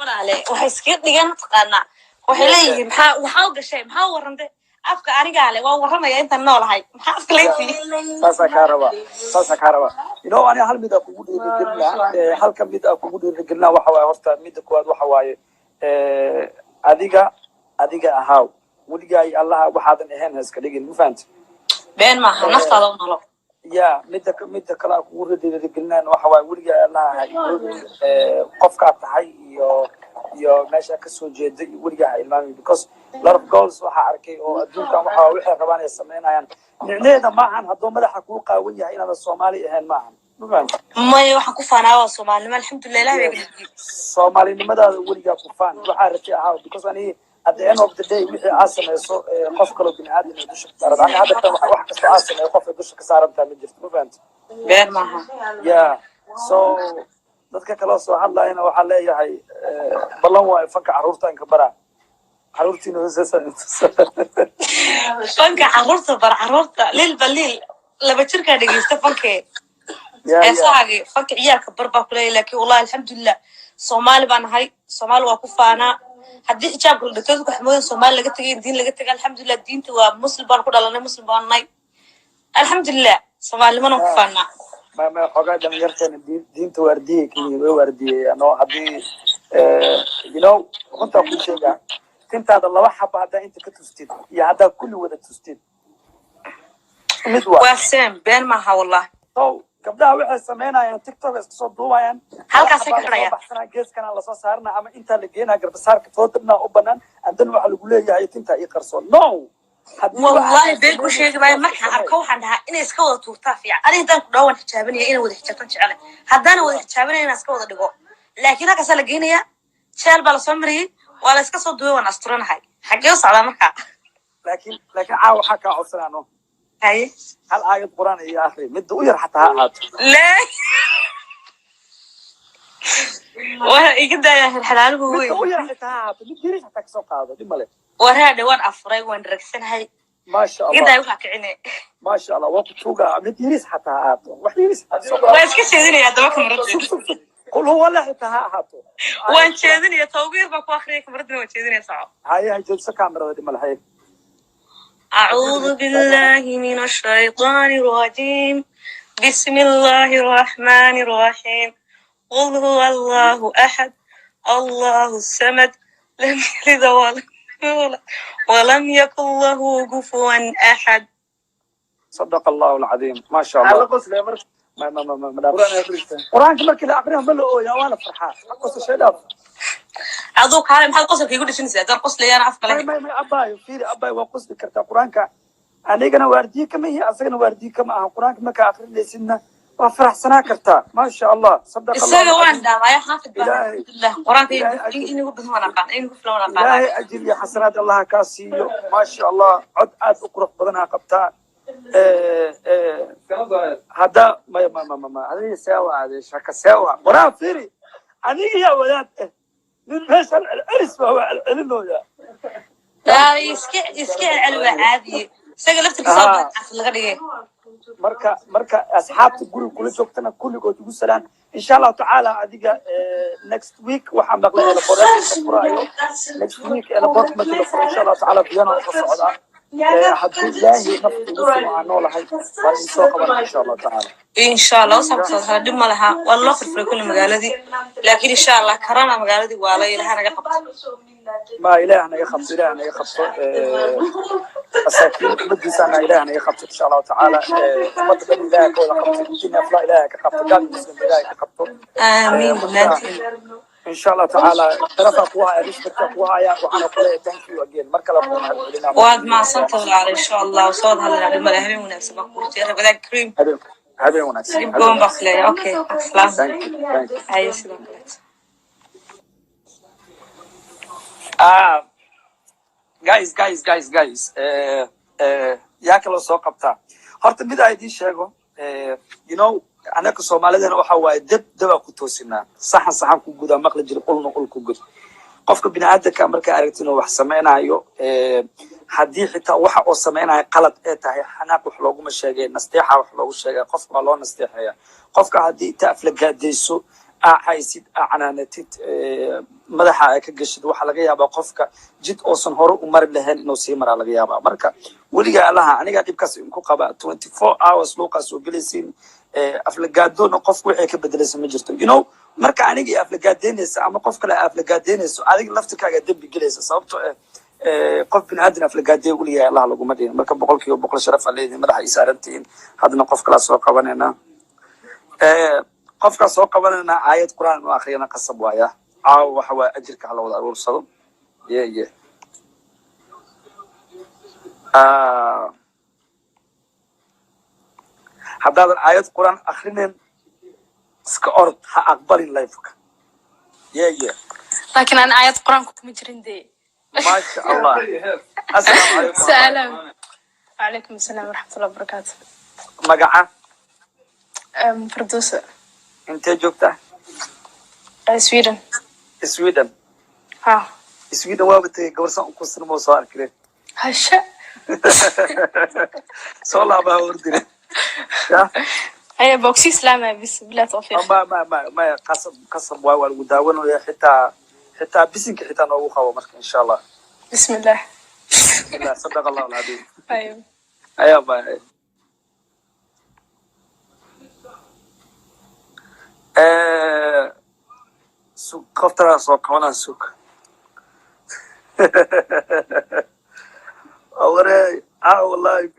walaale waxay iska dhigan taqaana waxay leeyihiin maxaa u gashay maxaa warrantay afka aniga le waa warramaya inta noolahay maxaa afka leeyihiin saasa ka raba ani hal mid kugu dhiirigelina halka mid kugu dhiirigelina waxa waaye horta midda koowaad waxa waaye adiga ahaaw weligaa allaha waxaadan ahayn iska dhigin ma fahanti been maaha naftaada u nolo ya midda kale kugu dhiirigelinaan waxa waaye weligaa allaha ahay qofkaa tahay iyo meesha ka soo jeeda weligaa ha ilmaami because lot of goals waxa arkay oo adduunkan waxa waxay rabaan ay sameynayaan micneheeda maahan hadduu madaxa kuu qaawan yahay inaadan Soomaali ahayn maahan maya waxaan ku faanaa waa Soomaalinimo alxamdulillah ilaahay bay geliyay Soomaalinimadaada weligaa ku faan waxa rabtay ahaa because ani at the end of the day wixii aad samayso qof kale bini aadam ee dusha ka saaran ani hadda wax kasta aad sameeyo qof dusha ka saaran taa ma jirto ma fahanti been maaha yeah so dadka kale soo hadlayna waxa leeyahay ballan waa fanka caruurta in ka bara caruurtiina fanka caruurta lil balil laba jirka dhageysta fanka heesaagi fanka ciyaalka barba ku leeyahay laakiin wallahi alxamdulillah Soomaali baan ahay Soomaali waa ku faanaa haddii xijaabka la dhigto waxmoodan Soomaali laga tagay diin laga tagay alxamdulillah diinta waa muslim baan ku dhalanay muslim baan nahay alxamdulillah Soomaali ma ku faanaa ما حاجة دم يرتين دين تورديه كني ورديه أنا هذي كنت أقول شيء كنت هذا الله وحب هذا أنت كتستيد يا هذا كله وده تستيد واسم بين ما والله قبلها واحد سمعنا يعني تيك توك صدوا يعني هل كاسك ريا بحثنا جيس كان الله صارنا أما أنت اللي جينا قرب صار كتوتنا وبنان عندنا واحد يقول لي يا أنت يقرصون نو والله بينكو شيء باي marka arko waxaan dhahaa inay iska wada tuurtaa fiican aniga ku dhawaan xijaabanaya inay wada xijaaban jecel hadana wada xijaabanaya inay iska wada dhigo laakiin halka sala geenaya sheel baa la soo mariyay waa la iska soo duway wana asturanahay xagee u socdaa marka laakiin caaw waxa ka codsanano hay hal aayad quraan iyo akhri mid u yar xataa ahaato la waa iga daaya xalaaluhu weey u yar xataa ahaato mid yar xataa ka soo qaado dimale وراها دوان أفري وين ركسنها ما شاء الله كده يوقع كعيني ما شاء الله وقت توقع مديريس حتى هاتو وحديريس وإيش كشيدني يا دمك مرد قل هو لا حتى هاتو وين شيدني يا توقير بكو آخريك مردنا وين شيدني يا صعب هاي جلسة كاميرا دي ملحي أعوذ بالله من الشيطان الرجيم بسم الله الرحمن الرحيم قل هو الله أحد الله الصمد لم يلد ولم يكن له كفوا أحد صدق الله العظيم ما شاء الله ما قرآن كمر كده أقرأه ملؤ يا وانا فرحان قصة شيء لا أذوق هذا محل قصة يقول لي شنو سيدار قصة لي أنا أفكر ما أباي في أباي وقصة ذكرت القرآن أنا جنا واردي كم هي أصلا واردي كم القرآن كم كآخر لسنا وفرح سنة كرتا ما شاء الله صدق الله السنة وين ده ما يحافظ بالله قرآن إني قبل هنا قان إني قبل هنا قان لا أجل يا حسنات الله كاسي ما شاء الله عد أقرأ بدنها قبتا هذا ما هذا يسوى هذا شك سوى قرآن فيري أنا يا ولاد من فشل العرس فهو العلم يا لا يسكي العلوة عادي سجلت الكتاب في الغرية marka asxaabta guriga kula joogtana kulligood ugu salaan insha Allah taala adiga next week waxa maqlay la qoraayo next week la qoraayo insha Allah taala biyana ka socda haddii ilaahay naftu uu noolahay waan soo qaban insha Allah taala insha Allah sababtoo dib ma laha wallah firfir kulli magaaladii laakiin insha Allah karana magaaladii waa la ilaahay naga qabto ما إله أنا يخبط إله أنا يخبط أساكين بدي سنة إله أنا يخبط إن شاء الله تعالى ما تقول إله كولا خبط جينا فلا إله كخبط قال مسلم إله كخبط آمين إن شاء الله تعالى ترى قوها ريش بتقوها يا وأنا أقول thank you again مركلا قوها واد مع صوت الله إن شاء الله وصوت هلا الملاهي ونفس بقول يا رب ذاك كريم هذا وناس يبقون بخلي أوكي سلام أي سلام guys yaa kala soo qabtaa horta mid ay sheego anaka Soomaalidana waxa waaye dab ku toosinaa saxan ku gudaa maqla jir qulna qul ku gud qofka bini'aadamka marka aragtino wax sameeynayo hadii xitaa waxa oo sameeynayo qalad ee tahay xanaaq wax loogu ma sheegay nasteexa wax loogu sheegay qofka loo nasteexaya qofka hadii taaf la gaadeyso haysid canaanatid madaxa ay ka gashid waxaa laga yaabaa qofka jid oosan hore u mari lahayn inuu sii maraa laga yaabaa marka weligaa allaha anigaa dhibkaas inku qaba 24 hours luuqaas oo gelaysiin aflagaadona qofku waxay ka bedelaysa ma jirto marka anigii aflagaadeynaysa ama qof kale aflagaadeynayso adiga laftikaaga dembi gelaysa sababto qof biniaadan aflagaadeey weligaa allaha laguma dhihin marka 100% sharaf aa leedihin madaxa ay saarantihiin haddana qof kalaa soo qabanayna qofkaa soo qabanayna aayad qur'aan u akhriyana qasab waaya caawa waxa waa ajirka hala wada aruursado ye haddaadan aayad qur'aan akhrinin iska orod ha aqbalin lifeka ye laakiin aan aayad qur'aanku kuma jirin dee maasha allah assalaamu calaykum salaam وعليكم السلام ورحمة الله وبركاته magaca فردوسة intee joogtaa سويدن sweden ها sweden waaba tegay gabarsan ku sirmo soo arkire هشا soo laabaa ordire هي بوكسي سلامة بس بلا توفيق ما قصب waa lagu daawanaya xitaa bisinka xitaa noogu qabo marka insha allah بسم الله لا صدق الله العظيم أيوه ايوه باي سوق قفتها سوق هنا سوق اوري والله